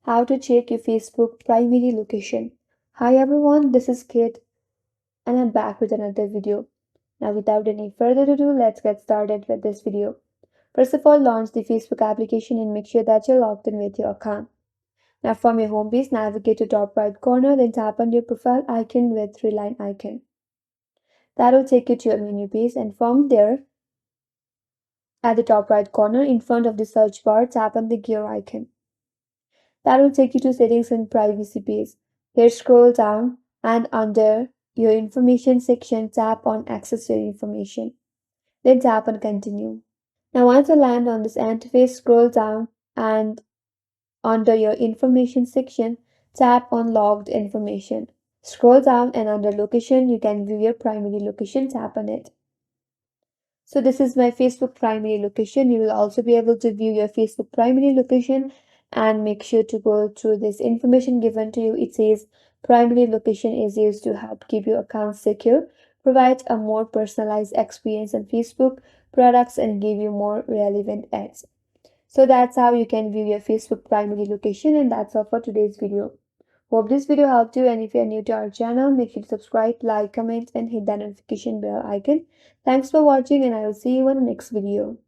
How to check your Facebook primary location. Hi everyone, this is Kate and I'm back with another video. Now without any further ado, let's get started with this video. First of all, launch the Facebook application and make sure that you're logged in with your account. Now from your home page, navigate to top right corner, then tap on your profile icon with three-line icon. That will take you to your menu page, and from there, at the top right corner in front of the search bar, tap on the gear icon. That will take you to settings and privacy page. Here scroll down and under your information section, tap on access your information. Then tap on continue. Now once you land on this interface, scroll down and under your information section, tap on logged information. Scroll down and under location, you can view your primary location, tap on it. So this is my Facebook primary location. You will also be able to view your Facebook primary location and make sure to go through this information given to you. It says primary location is used to help keep your account secure, provide a more personalized experience on Facebook products, and give you more relevant ads. So that's how you can view your Facebook primary location, and that's all for today's video. Hope this video helped you, and if you are new to our channel, make sure to subscribe, like, comment and hit that notification bell icon. Thanks for watching and I will see you in the next video.